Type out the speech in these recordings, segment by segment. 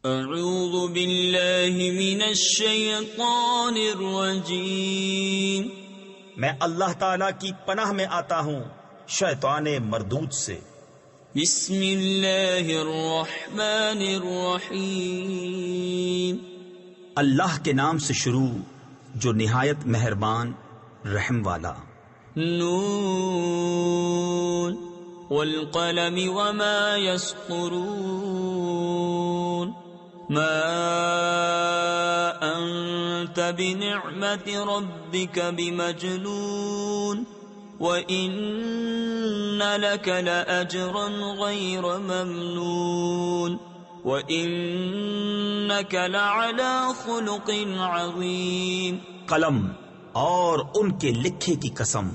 اعوذ باللہ من الشیطان الرجیم، میں اللہ تعالی کی پناہ میں آتا ہوں شیطان مردود سے۔ بسم اللہ الرحمن الرحیم، اللہ کے نام سے شروع جو نہایت مہربان رحم والا۔ نون والقلم وما يسطرون، ما انت بنعمت ربك بمجنون، وَإِنَّ لَكَ لَأَجْرًا غَيْرَ مَمْنُونٍ، وَإِنَّكَ لَعَلَى خُلُقٍ عَظِيمٍ۔ قلم اور ان کے لکھے کی قسم،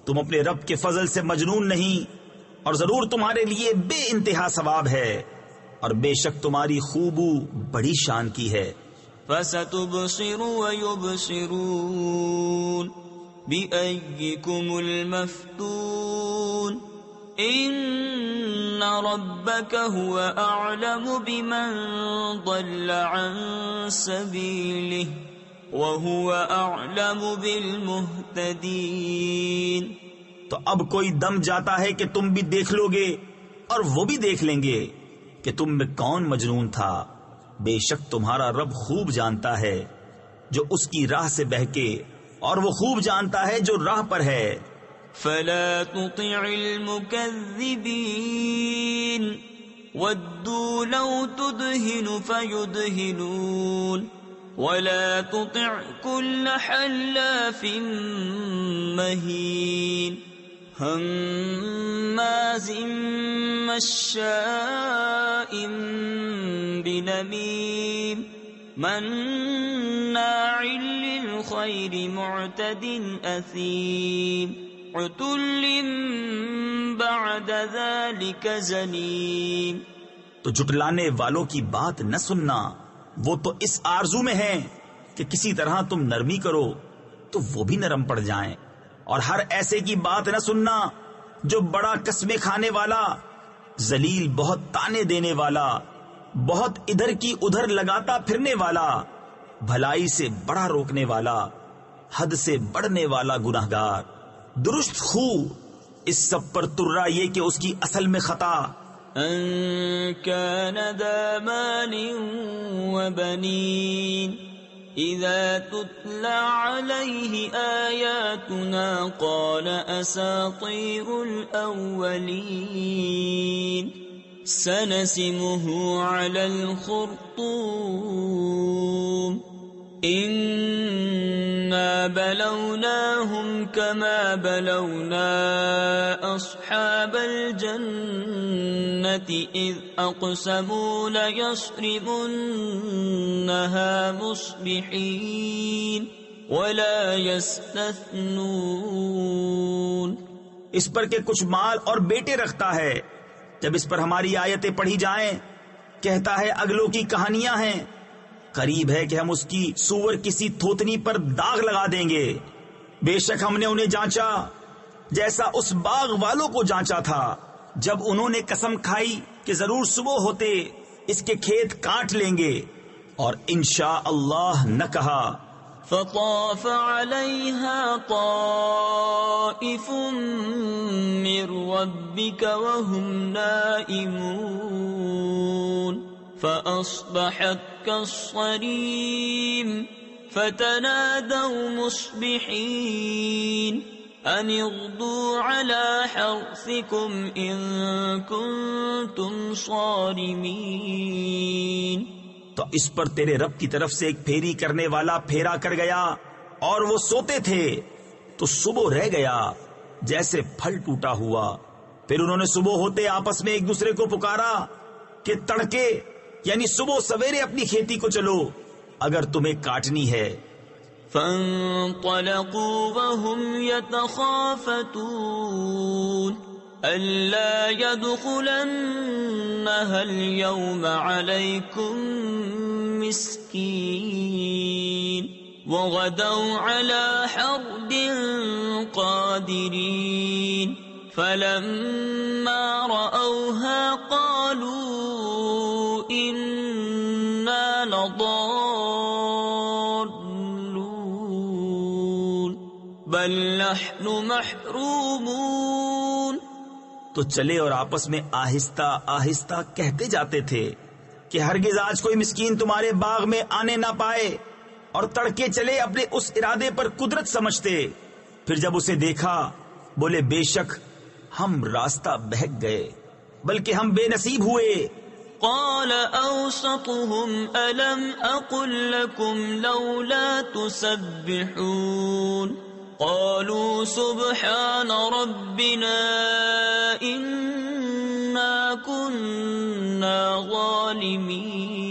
تم اپنے رب کے فضل سے مجنون نہیں، اور ضرور تمہارے لیے بے انتہا ثواب ہے، اور بے شک تمہاری خوبو بڑی شان کی ہے۔ فَسَتُبْصِرُ وَيُبْصِرُونَ بِأَيِّكُمُ الْمَفْتُونُ، إِنَّ رَبَّكَ هُوَ أَعْلَمُ بِمَنْ ضَلَّ عَنْ سَبِيلِهِ وَهُوَ أَعْلَمُ بِالْمُهْتَدِينَ۔ تو اب کوئی دم جاتا ہے کہ تم بھی دیکھ لو گے، اور وہ بھی دیکھ لیں گے کہ تم میں کون مجنون تھا۔ بے شک تمہارا رب خوب جانتا ہے جو اس کی راہ سے بہکے، اور وہ خوب جانتا ہے جو راہ پر ہے۔ فلا تطع المكذبين ودوا لو تدهن فيدهنون، ولا تطع كل حلاف مهين هماز مشاء بنميم مناع للخير معتد أثيم عتل بعد ذلك زنيم۔ تو جھٹلانے والوں کی بات نہ سننا، وہ تو اس آرزو میں ہیں کہ کسی طرح تم نرمی کرو تو وہ بھی نرم پڑ جائیں، اور ہر ایسے کی بات نہ سننا جو بڑا قسمیں کھانے والا، ذلیل بہت تانے دینے والا، بہت ادھر کی ادھر لگاتا پھرنے والا، بھلائی سے بڑا روکنے والا، حد سے بڑھنے والا گناہگار، درست خو، اس سب پر ترا یہ کہ اس کی اصل میں خطا۔ ان كان ذا مال وبنين اذا تتلى عليه آياتنا قال اساطير الاولين سنسمه على الخرطوم إنا بلوناهم كما بلونا أصحاب الجنة إذ أقسموا ليصرمنها مصبحين ولا يستثنون۔ اس پر کہ کچھ مال اور بیٹے رکھتا ہے، جب اس پر ہماری آیتیں پڑھی جائیں کہتا ہے اگلوں کی کہانیاں ہیں، قریب ہے کہ ہم اس کی سور کسی تھوتنی پر داغ لگا دیں گے۔ بے شک ہم نے انہیں جانچا جیسا اس باغ والوں کو جانچا تھا جب انہوں نے قسم کھائی کہ ضرور صبح ہوتے اس کے کھیت کاٹ لیں گے، اور انشاء اللہ نہ کہا۔ فطاف عليها طائف من ربك وهم نائمون فأصبحت كالصريم فتنادوا مصبحين أن اغدوا على حرثكم إن كنتم صارمين۔ تو اس پر تیرے رب کی طرف سے ایک پھیری کرنے والا پھیرا کر گیا، اور وہ سوتے تھے تو صبح رہ گیا جیسے پھل ٹوٹا ہوا۔ پھر انہوں نے صبح ہوتے آپس میں ایک دوسرے کو پکارا کہ تڑکے یعنی صبح سویرے اپنی کھیتی کو چلو اگر تمہیں کاٹنی ہے۔ فانطلقوا وهم يتخافتون ألا يدخلنها اليوم عليكم مسكين وغدوا على حرد قادرين فلما رأوها قالوا إنا لضالون بل نحن محرومون. تو چلے اور آپس میں آہستہ آہستہ کہتے جاتے تھے کہ ہرگز آج کوئی مسکین تمہارے باغ میں آنے نہ پائے، اور تڑکے چلے اپنے اس ارادے پر قدرت سمجھتے. پھر جب اسے دیکھا بولے بے شک ہم راستہ بہک گئے، بلکہ ہم بے نصیب ہوئے. قال اوسطهم الم اقل لكم لولا تسبحون قالوا سبحان ربنا انا كنا ظالمين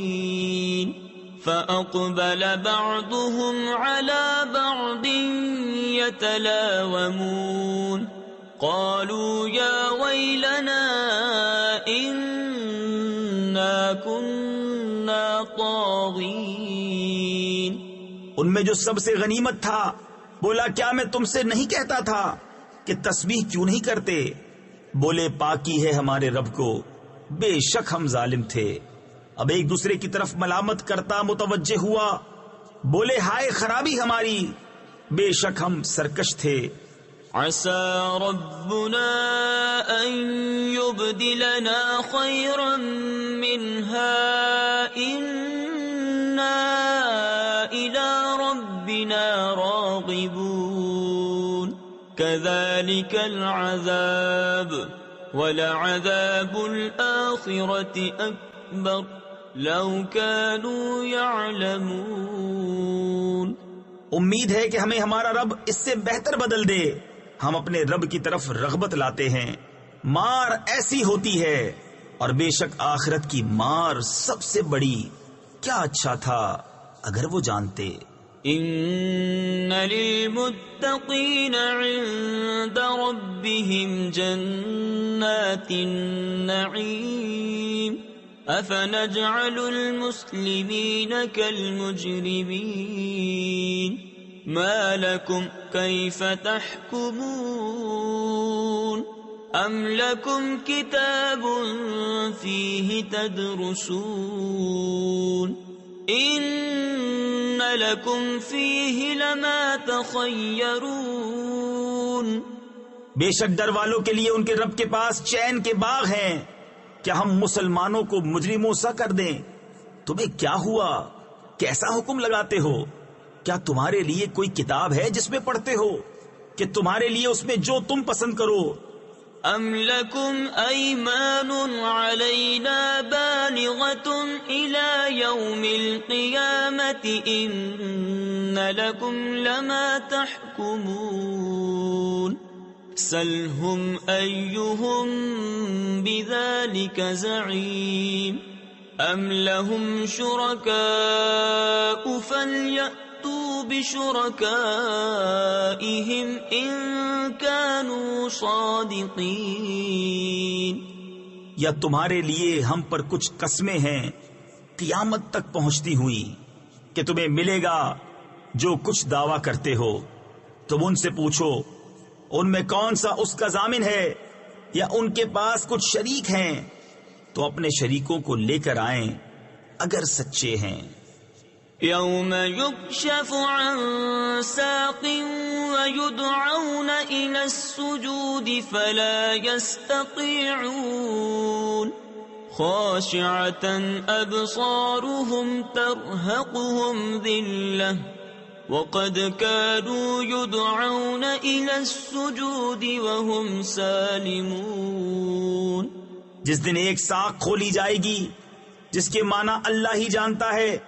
فاقبل بعضهم على بعض يتلاومون قالوا يا ويلنا إنا كنا طاغين. ان میں جو سب سے غنیمت تھا بولا کیا میں تم سے نہیں کہتا تھا کہ تسبیح کیوں نہیں کرتے؟ بولے پاکی ہے ہمارے رب کو، بے شک ہم ظالم تھے. اب ایک دوسرے کی طرف ملامت کرتا متوجہ ہوا، بولے ہائے خرابی ہماری، بے شک ہم سرکش تھے. عسى ربنا أن يبدلنا خيرا منها إنا إلى ربنا راغبون كذلك العذاب ولعذاب الآخرة أكبر لو كانوا يعلمون. امید ہے کہ ہمیں ہمارا رب اس سے بہتر بدل دے. ہم اپنے رب کی طرف رغبت لاتے ہیں، مار ایسی ہوتی ہے، اور بے شک آخرت کی مار سب سے بڑی. کیا اچھا تھا اگر وہ جانتے. ان للمتقین عند ربهم جنات النعیم افنجعل المسلمین كالمجرمین ما لكم كيف تحكمون ام لكم كتاب فيه تدرسون ان لكم فيه لما تخيرون. بے شک ڈر والوں کے لیے ان کے رب کے پاس چین کے باغ ہیں. کیا ہم مسلمانوں کو مجرموں سا کر دیں؟ تمہیں کیا ہوا؟ کیسا حکم لگاتے ہو؟ کیا تمہارے لیے کوئی کتاب ہے جس میں پڑھتے ہو کہ تمہارے لیے اس میں جو تم پسند کرو؟ ام لکم ایمان علینا بالغۃ الی یوم القیامۃ ان لکم لما تحکمون سلہم ایہم بذلک زعیم ام لہم شرکاء فلیأتوا بشرکائہم ان کانوا صادقین. یا تمہارے لیے ہم پر کچھ قسمیں ہیں قیامت تک پہنچتی ہوئی کہ تمہیں ملے گا جو کچھ دعویٰ کرتے ہو؟ تم ان سے پوچھو ان میں کون سا اس کا ضامن ہے، یا ان کے پاس کچھ شریک ہیں تو اپنے شریکوں کو لے کر آئیں اگر سچے ہیں. یوم یکشف عن ساق ویدعون الى السجود فلا يستطيعون خاشعة ابصارهم ترهقهم ذلة وقد كانوا يدعون إلى السجود وهم سالمون. جس دن ایک ساق کھولی جائے گی جس کے معنی اللہ ہی جانتا ہے،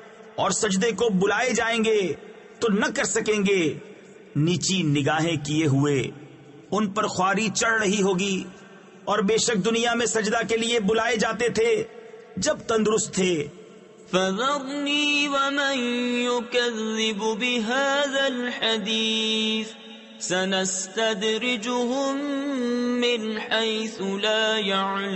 اور سجدے کو بلائے جائیں گے تو نہ کر سکیں گے، نیچی نگاہیں کیے ہوئے ان پر خواری چڑھ رہی ہوگی. اور بے شک دنیا میں سجدہ کے لیے بلائے جاتے تھے جب تندرست تھے. فذرنی ومن يكذب بهذا الحديث سنستدرجهم من حيث لا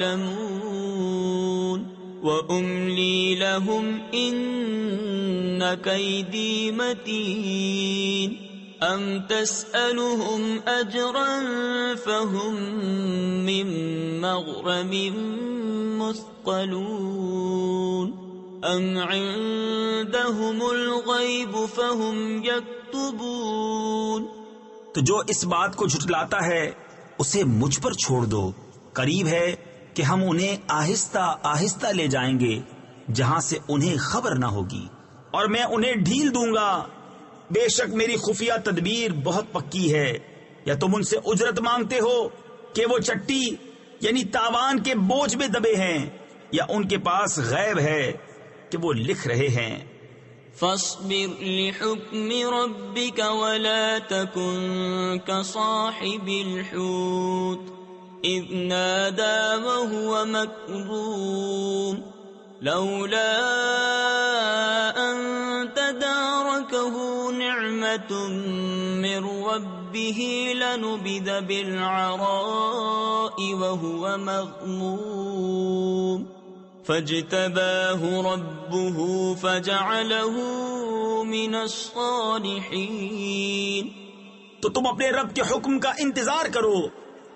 يعلمون وأملي لهم إن كيدي متين أم تسألهم أجرا فهم من مغرم مثقلون. ام عندهم الغیب فهم یکتبون. تو جو اس بات کو جھٹلاتا ہے اسے مجھ پر چھوڑ دو، قریب ہے کہ ہم انہیں آہستہ آہستہ لے جائیں گے جہاں سے انہیں خبر نہ ہوگی، اور میں انہیں ڈھیل دوں گا. بے شک میری خفیہ تدبیر بہت پکی ہے. یا تم ان سے اجرت مانگتے ہو کہ وہ چٹی یعنی تاوان کے بوجھ میں دبے ہیں، یا ان کے پاس غیب ہے کہ وہ لکھ رہے ہیں. فاصبر لحكم ربك ولا تكن كصاحب الحوت إذ نادى وهو مكظوم لولا أن تداركه نعمة من ربه لنبذ بالعراء وهو مغموم فاجتباه ربه فجعله من الصالحين. تو تم اپنے رب کے حکم کا انتظار کرو.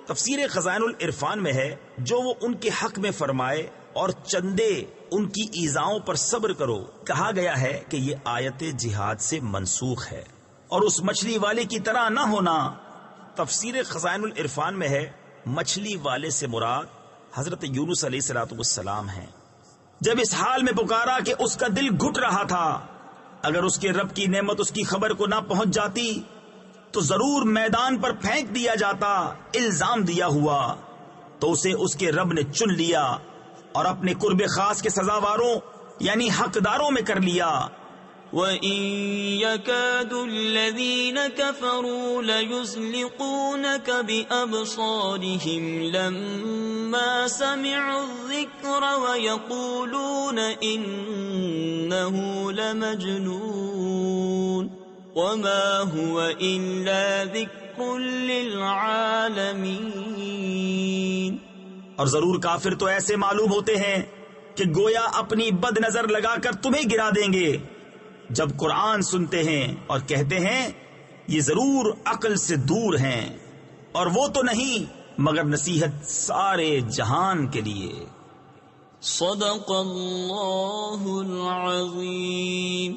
تفسیر خزائن العرفان میں ہے جو وہ ان کے حق میں فرمائے اور چندے ان کی ایذاؤں پر صبر کرو. کہا گیا ہے کہ یہ آیت جہاد سے منسوخ ہے اور اس مچھلی والے کی طرح نہ ہونا. تفسیر خزائن العرفان میں ہے مچھلی والے سے مراد حضرت یونس علیہ السلام ہیں. جب اس حال میں پکارا کہ اس کا دل گھٹ رہا تھا، اگر اس کے رب کی نعمت اس کی خبر کو نہ پہنچ جاتی تو ضرور میدان پر پھینک دیا جاتا الزام دیا ہوا. تو اسے اس کے رب نے چن لیا اور اپنے قرب خاص کے سزاواروں یعنی حقداروں میں کر لیا. وَإِن يَكَادُ الَّذِينَ كَفَرُوا لَيُزْلِقُونَكَ بِأَبْصَارِهِمْ لَمَّا سَمِعُوا الذِّكْرَ وَيَقُولُونَ إِنَّهُ لَمَجْنُونٌ وَمَا هُوَ إِلَّا ذِكْرٌ لِّلْعَالَمِينَ. اور ضرور کافر تو ایسے معلوم ہوتے ہیں کہ گویا اپنی بد نظر لگا کر تمہیں گرا دیں گے جب قرآن سنتے ہیں اور کہتے ہیں یہ ضرور عقل سے دور ہیں، اور وہ تو نہیں مگر نصیحت سارے جہان کے لیے. صدق اللہ العظیم.